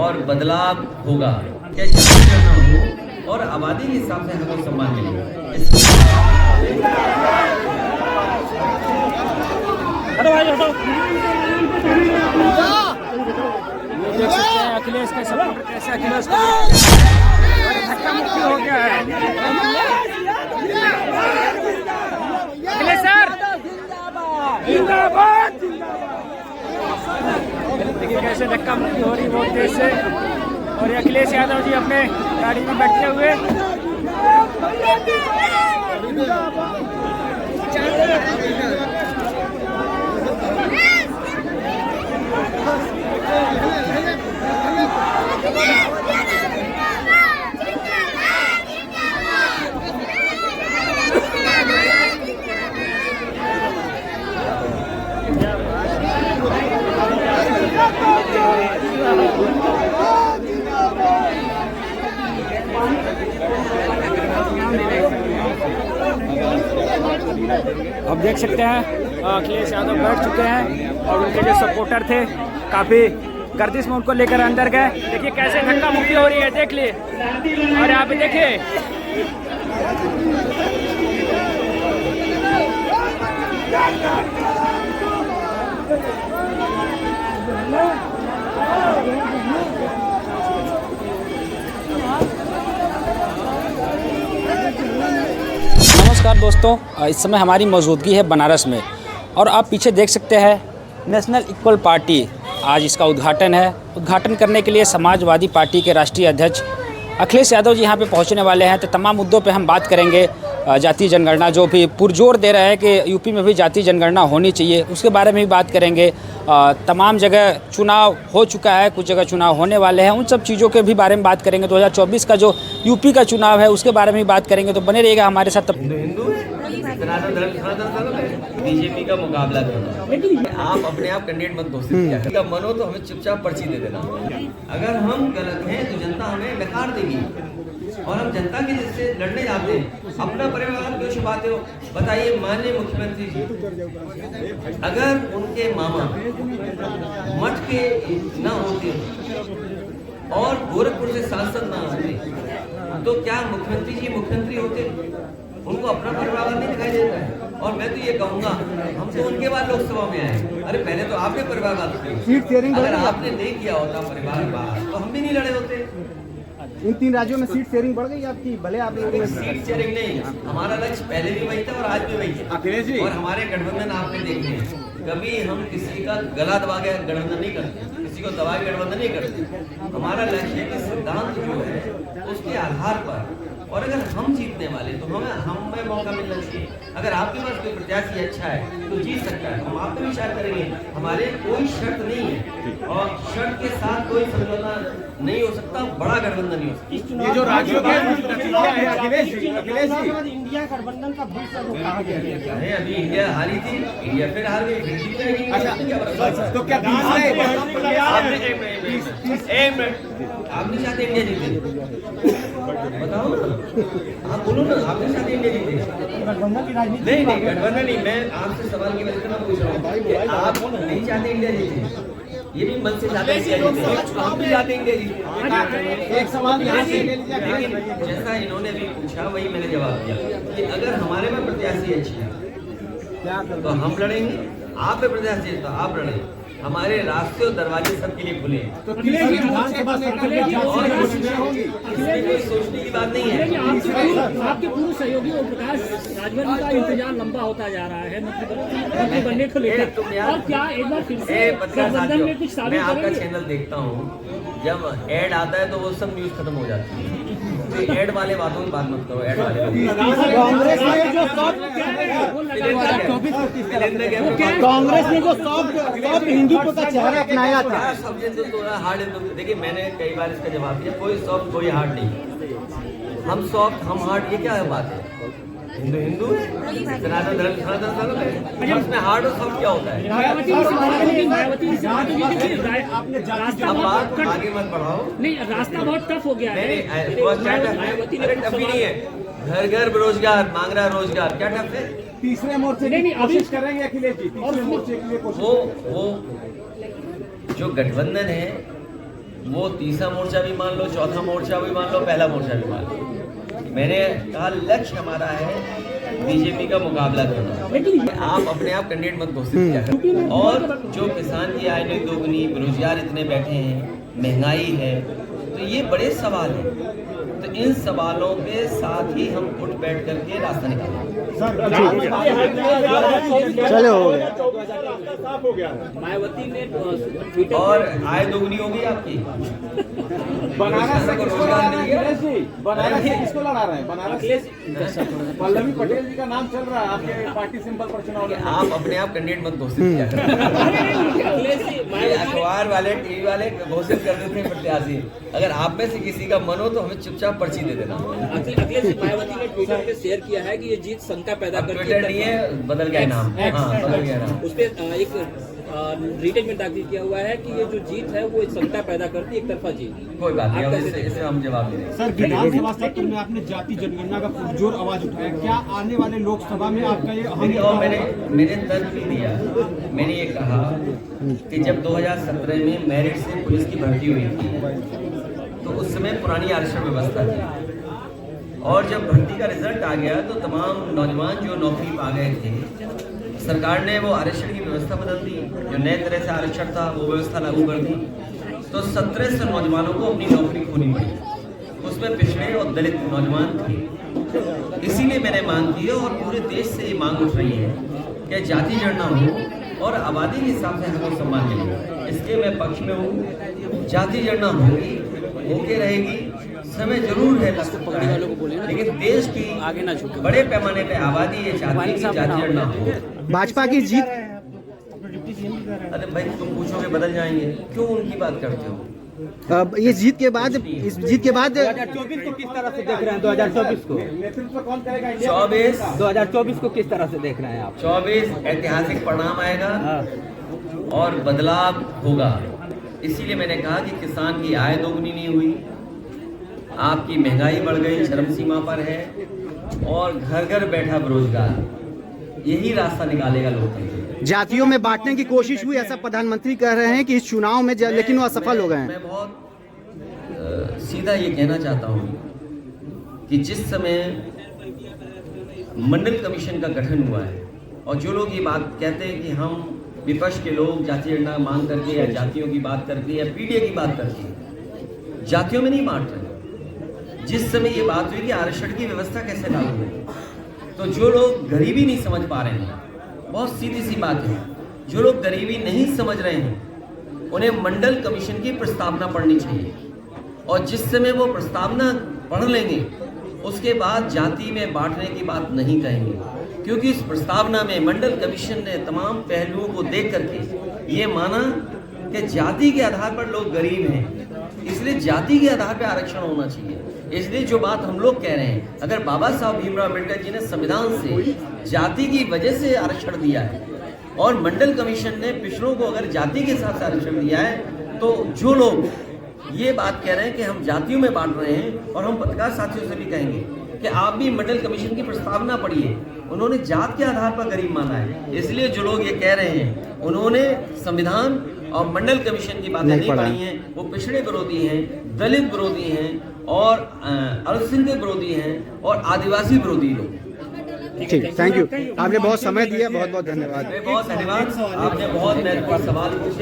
और बदलाव होगा, क्या चर्चा करना हो और आबादी के हिसाब से हमें सम्मान मिलेगा। देख सकते हैं अखिलेश के सपोर्टर कैसे अखिलेश को धक्का मुक्की हो गया है। अखिलेश सर जिंदाबाद। देखिए कैसे धक्का मुक्की हो रही बहुत तेज से, और ये अखिलेश यादव जी अपने गाड़ी में बैठे हुए। अब देख सकते हैं अखिलेश यादव बैठ चुके हैं और उनके जो सपोर्टर थे काफ़ी गर्दिश में उनको लेकर अंदर गए। देखिए कैसे धक्का मुक्की हो रही है, देख लिए। और यहाँ पे देखिए नमस्कार दोस्तों, इस समय हमारी मौजूदगी है बनारस में और आप पीछे देख सकते हैं नेशनल इक्वल पार्टी, आज इसका उद्घाटन है। उद्घाटन करने के लिए समाजवादी पार्टी के राष्ट्रीय अध्यक्ष अखिलेश यादव जी यहाँ पे पहुँचने वाले हैं। तो तमाम मुद्दों पे हम बात करेंगे। जातीय जनगणना जो भी पुरजोर दे रहे हैं कि यूपी में भी जातीय जनगणना होनी चाहिए, उसके बारे में भी बात करेंगे। तमाम जगह चुनाव हो चुका है, कुछ जगह चुनाव होने वाले हैं, उन सब चीज़ों के भी बारे में बात करेंगे। 2024 का जो यूपी का चुनाव है उसके बारे में भी बात करेंगे, तो बने रहिएगा हमारे साथ। बीजेपी का मुकाबला करना, आप अपने आप कैंडिडेट मत घोषित किया मनो तो हमें चुपचाप पर्ची दे देना। अगर हम गलत हैं तो जनता हमें नकार देगी और हम जनता के जिससे लड़ने जाते हैं। अपना परिवार क्यों छुपाते हो? बताइए माननीय मुख्यमंत्री जी, अगर उनके मामा मठ के न होते और गोरखपुर से सांसद ना होते तो क्या मुख्यमंत्री जी मुख्यमंत्री होते? उनको अपना परिवार नहीं दिखाई देता है। और मैं तो ये कहूंगा, हम तो उनके बाद लोकसभा में आए, अरे पहले तो आपने परिवारवाद किया। अगर आपने नहीं किया होता परिवारवाद तो हम भी नहीं लड़े होते। इन 3 राज्यों में सीट शेयरिंग बढ़ गई आपकी, भले आप लोगों में सीट शेयरिंग नहीं, हमारा लक्ष्य पहले भी वही था और आज भी वही है। अखिलेश जी और हमारे गठबंधन आपने देखे हैं, कभी हम किसी का गला दबा के गठबंधन नहीं करते, किसी को दबा के गठबंधन नहीं करते। हमारा लक्ष्य है कि सिद्धांत जो है उसके आधार पर, और अगर हम जीतने वाले तो हमें मौका मिलना चाहिए। अगर आपके पास कोई प्रत्याशी अच्छा है तो जीत सकता है, हम आप पे विचार करेंगे। हमारे कोई शर्त नहीं है और शर्त के साथ कोई समझौता नहीं हो सकता, बड़ा गठबंधन नहीं हो सकता। ये जो राज्यों के अखिलेश जी इंडिया गठबंधन का भविष्य है, अभी इंडिया हारी थी, इंडिया फिर हार गई, फिर जीत जाएगी। तो क्या आप नहीं चाहते इंडिया जीते? बताओ ना, आप बोलो ना, आप नहीं चाहते इंडिया जीते? नहीं, गठबंधन नहीं, मैं आपसे सवाल की वजह से मैं पूछ रहा हूँ कि आप नहीं चाहते इंडिया जीते? ये भी मन से चाहते इंडिया जीते, आप भी चाहते इंडिया जीते। एक सवाल लेकिन जैसा इन्होंने भी पूछा वही मैंने जवाब दिया कि अगर हमारे में प्रत्याशी अच्छी है तो हम लड़ेंगे, आप पे प्रत्याशी है तो आप लड़ेंगे। हमारे रास्ते और दरवाजे सबके लिए खुले हैं, तो इसमें कोई सोचने की बात नहीं है। आपके पूर्व सहयोगी ओम प्रकाश राजभर का इंतजार लंबा होता जा रहा है मंत्री बनने को लेकर, और क्या एक बार फिर से गठबंधन में कुछ मैं आपका चैनल देखता हूँ, जब ऐड आता है तो वो सब न्यूज खत्म हो जाती है। तो ऐड वाले बातों की बात मत करो, ऐड वाले कांग्रेस ने जो सॉफ्ट हिंदुत्व का चेहरा अपनाया था, हार्ड हिंदू। देखिए मैंने कई बार इसका जवाब दिया, कोई सॉफ्ट कोई हार्ड नहीं। हम सॉफ्ट हम हार्ड, ये क्या है बात है? हिंदू सनातन धर्म इसमें हार्ड और सॉफ्ट क्या होता है? अब बात आगे मत बढ़ाओ। नहीं, रास्ता बहुत टफ हो गया है। टफ ही नहीं है, घर घर बेरोजगार मांग रहा रोजगार, क्या टफ है? तीसरे मोर्चे की कोशिश करेंगे अखिलेश जी, तीसरे मोर्चे के लिए वो जो गठबंधन है वो तीसरा मोर्चा भी मान लो, चौथा मोर्चा भी मान लो, पहला मोर्चा भी मान लो। मैंने कहा लक्ष्य हमारा है बीजेपी का मुकाबला करना। आप अपने आप कैंडिडेट मत घोषित किया करें। और जो किसान की आय नहीं दोगुनी, बेरोजगार इतने बैठे हैं, महंगाई है, तो ये बड़े सवाल हैं। तो इन सवालों के साथ ही हम उठ बैठ करके रास्ता निकालेंगे। चलो मायावती ने और आय दोगुनी होगी आपकी। बनारस को रोजगार नहीं है। बनारस से किसको लड़ा रहे हैं? बनारस पल्लवी पटेल जी का नाम चल रहा है आपके पार्टी सिंबल पर चुनाव। आप अपने आप कैंडिडेट मत घोषित किया करें। ये अखबार वाले, टीवी वाले घोषित कर देते हैं प्रत्याशी। अगर आप में से किसी का मन हो तो हमें चुपचाप पर्ची दे देना। अखिलेश मायावती ने ट्विटर पे शेयर किया है कि ये जीत शंका पैदा करती है। ट्विटर नहीं है, बदल गया नाम। हाँ, बदल गया नाम। उस पर एक रिटेन में दाखिल किया हुआ है कि ये जो जीत है वो एक शंका पैदा करती है, एक तरफा जीत। कोई बात नहीं, अब इससे हम जवाब दे देंगे। सर, विधानसभा सत्र में आपने जाति जनगणना का पुरजोर आवाज उठाया, क्या आने वाले लोकसभा में आपका ये और मैंने तर्क भी दिया। मैंने ये कहा कि जब 2017 में मेरिट से पुलिस की भर्ती हुई थी तो उस समय पुरानी आरक्षण व्यवस्था थी, और जब भर्ती का रिजल्ट आ गया तो तमाम नौजवान जो नौकरी पा गए थे, सरकार ने वो आरक्षण की व्यवस्था बदल दी। जो नए तरह से आरक्षण था वो व्यवस्था लागू कर दी, तो 1700 नौजवानों को अपनी नौकरी खोनी पड़ी। उसमें पिछड़े और दलित नौजवान थे। इसीलिए मैंने मांग की है, और पूरे देश से ये मांग उठ रही है कि जाति गणना हो और आबादी के हिसाब से हमें सम्मान मिले। इसके मैं पक्ष में हूँ। जाति गणना होगी, होके रहेगी, समय जरूर है, लेकिन देश की आगे ना झुके। बड़े पैमाने पे आबादी है चाहती है कि जाति गणना हो। भाजपा की जीत। अरे भाई, तुम पूछोगे बदल जाएंगे, क्यों उनकी बात करते हो? अब ये जीत के बाद, इस जीत के बाद 2024 को किस तरह से देख रहे हैं? 2024 को नेतृत्व कौन करेगा? 2024 को किस तरह से देख रहे हैं आप? 24 ऐतिहासिक परिणाम आएगा और बदलाव होगा। इसीलिए मैंने कहा कि किसान की आय दोगुनी नहीं हुई, आपकी महंगाई बढ़ गई, चरम सीमा पर है, और घर घर बैठा बेरोजगार, यही रास्ता निकालेगा लोकतंत्र। जातियों में बांटने की कोशिश हुई, ऐसा प्रधानमंत्री कह रहे हैं कि इस चुनाव में, लेकिन वो असफल हो गए हैं। मैं बहुत सीधा ये कहना चाहता हूँ कि जिस समय मंडल कमीशन का गठन हुआ है, और जो लोग ये बात कहते हैं कि हम विपक्ष के लोग जाति गणना मांग करके या जातियों की बात करके या पीडीए की बात करके जातियों में नहीं बांट रहे। जिस समय ये बात हुई कि आरक्षण की व्यवस्था कैसे लागू हुई, तो जो लोग गरीबी नहीं समझ पा रहे हैं, बहुत सीधी सी बात है, जो लोग गरीबी नहीं समझ रहे हैं उन्हें मंडल कमीशन की प्रस्तावना पढ़नी चाहिए। और जिस समय वो प्रस्तावना पढ़ लेंगे उसके बाद जाति में बांटने की बात नहीं कहेंगे, क्योंकि इस प्रस्तावना में मंडल कमीशन ने तमाम पहलुओं को देख करके ये माना कि जाति के आधार पर लोग गरीब हैं, इसलिए जाति के आधार पर आरक्षण होना चाहिए। इसलिए जो बात हम लोग कह रहे हैं, अगर बाबा साहब भीमराव अम्बेडकर जी ने संविधान से जाति की वजह से आरक्षण दिया है और मंडल कमीशन ने पिछड़ों को अगर जाति के हिसाब से आरक्षण दिया है, तो जो लोग ये बात कह रहे हैं कि हम जातियों में बांट रहे हैं, और हम पत्रकार साथियों से भी कहेंगे कि आप भी मंडल कमीशन की प्रस्तावना पढ़िए, उन्होंने जात के आधार पर गरीब माना है। इसलिए जो लोग ये कह रहे हैं उन्होंने संविधान और मंडल कमीशन की बातें नहीं पढ़ी हैं, वो पिछड़े विरोधी हैं, दलित विरोधी हैं, और अल्पसंख्यक विरोधी हैं, और आदिवासी विरोधी लोग। ठीक, थैंक यू। आपने बहुत समय दिया, बहुत बहुत धन्यवाद। बहुत धन्यवाद। आपने बहुत महत्वपूर्ण सवाल पूछे।